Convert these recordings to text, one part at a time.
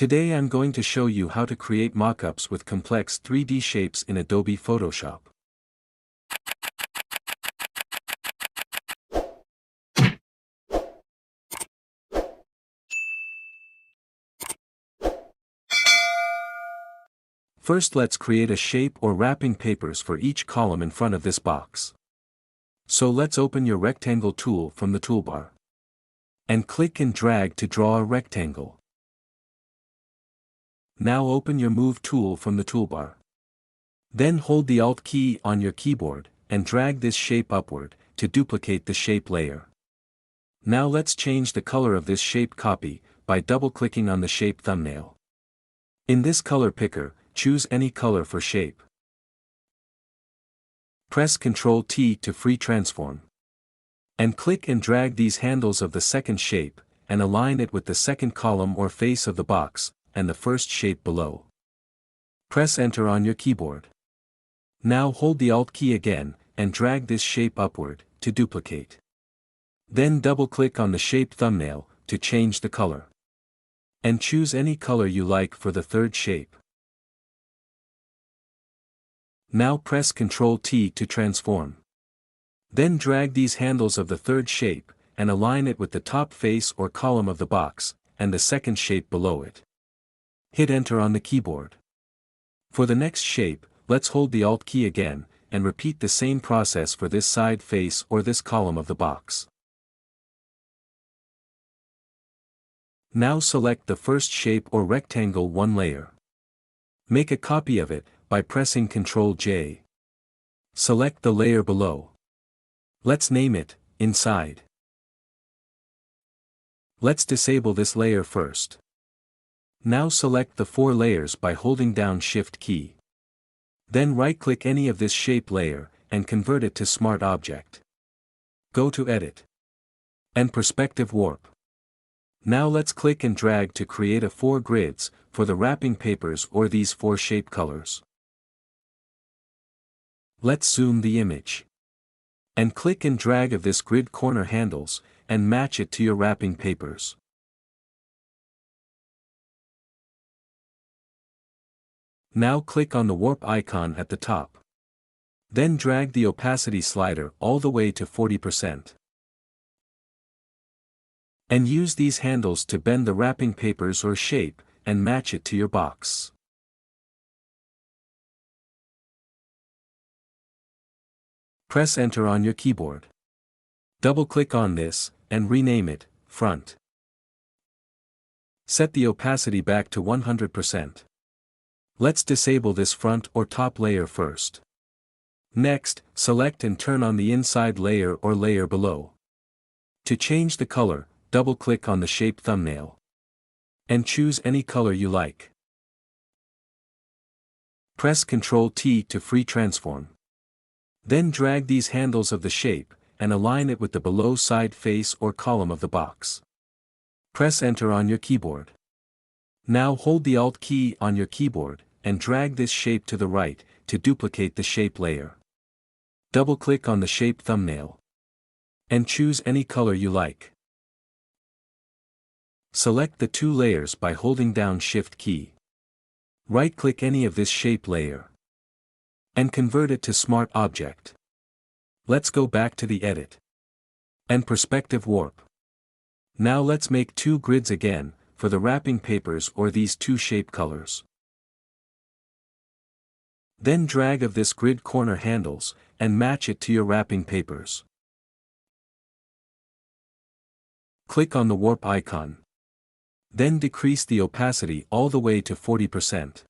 Today I'm going to show you how to create mockups with complex 3D shapes in Adobe Photoshop. First, let's create a shape or wrapping papers for each column in front of this box. So let's open your rectangle tool from the toolbar. And click and drag to draw a rectangle. Now open your Move tool from the toolbar. Then hold the Alt key on your keyboard, and drag this shape upward, to duplicate the shape layer. Now let's change the color of this shape copy, by double-clicking on the shape thumbnail. In this color picker, choose any color for shape. Press Ctrl T to free transform. And click and drag these handles of the second shape, and align it with the second column or face of the box, and the first shape below. Press Enter on your keyboard. Now hold the Alt key again, and drag this shape upward, to duplicate. Then double-click on the shape thumbnail, to change the color. And choose any color you like for the third shape. Now press Ctrl T to transform. Then drag these handles of the third shape, and align it with the top face or column of the box, and the second shape below it. Hit Enter on the keyboard. For the next shape, let's hold the Alt key again, and repeat the same process for this side face or this column of the box. Now select the first shape or rectangle one layer. Make a copy of it, by pressing Ctrl J. Select the layer below. Let's name it, Inside. Let's disable this layer first. Now select the 4 layers by holding down Shift key. Then right-click any of this shape layer, and convert it to Smart Object. Go to Edit. And Perspective Warp. Now let's click and drag to create a 4 grids, for the wrapping papers or these 4 shape colors. Let's zoom the image. And click and drag of this grid corner handles, and match it to your wrapping papers. Now click on the warp icon at the top. Then drag the opacity slider all the way to 40%. And use these handles to bend the wrapping papers or shape, and match it to your box. Press Enter on your keyboard. Double-click on this, and rename it, Front. Set the opacity back to 100%. Let's disable this front or top layer first. Next, select and turn on the inside layer or layer below. To change the color, double-click on the shape thumbnail. And choose any color you like. Press Ctrl T to free transform. Then drag these handles of the shape, and align it with the below side face or column of the box. Press Enter on your keyboard. Now hold the Alt key on your keyboard, and drag this shape to the right, to duplicate the shape layer. Double-click on the shape thumbnail. And choose any color you like. Select the 2 layers by holding down Shift key. Right-click any of this shape layer. And convert it to Smart Object. Let's go back to the Edit. And Perspective Warp. Now let's make 2 grids again, for the wrapping papers or these 2 shape colors. Then drag of this grid corner handles, and match it to your wrapping papers. Click on the warp icon. Then decrease the opacity all the way to 40%.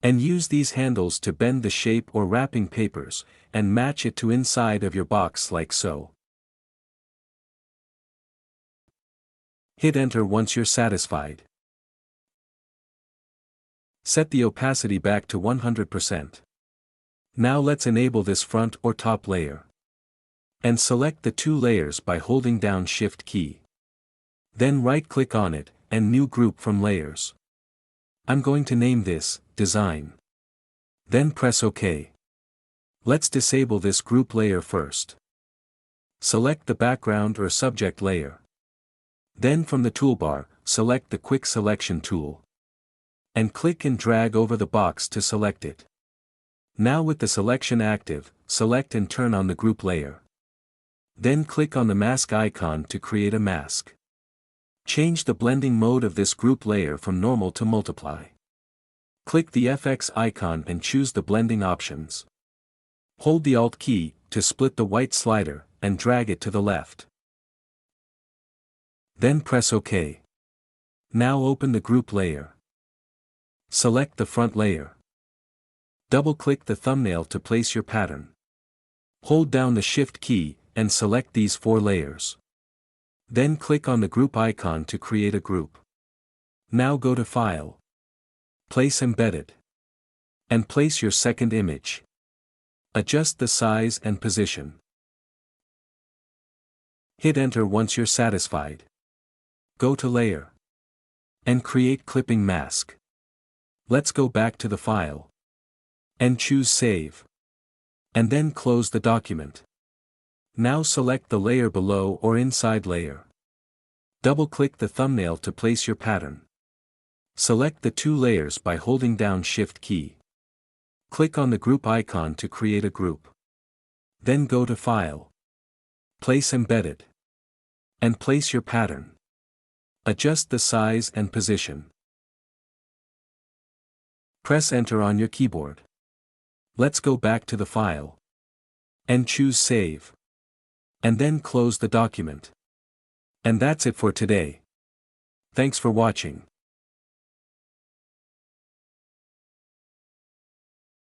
And use these handles to bend the shape or wrapping papers, and match it to inside of your box like so. Hit Enter once you're satisfied. Set the opacity back to 100%. Now let's enable this front or top layer. And select the 2 layers by holding down Shift key. Then right-click on it, and New Group from Layers. I'm going to name this, Design. Then press OK. Let's disable this group layer first. Select the background or subject layer. Then from the toolbar, select the Quick Selection tool. and click and drag over the box to select it. Now with the selection active, select and turn on the group layer. Then click on the mask icon to create a mask. Change the blending mode of this group layer from normal to multiply. Click the FX icon and choose the blending options. Hold the Alt key to split the white slider and drag it to the left. Then press OK. Now open the group layer. Select the front layer. Double-click the thumbnail to place your pattern. Hold down the Shift key and select these 4 layers. Then click on the group icon to create a group. Now go to File. Place Embedded. And place your second image. Adjust the size and position. Hit Enter once you're satisfied. Go to Layer. And create Clipping Mask. Let's go back to the file. And choose Save. And then close the document. Now select the layer below or inside layer. Double-click the thumbnail to place your pattern. Select the 2 layers by holding down Shift key. Click on the group icon to create a group. Then go to File. Place Embedded. And place your pattern. Adjust the size and position. Press Enter on your keyboard. Let's go back to the file. And choose Save. And then close the document. And that's it for today. Thanks for watching.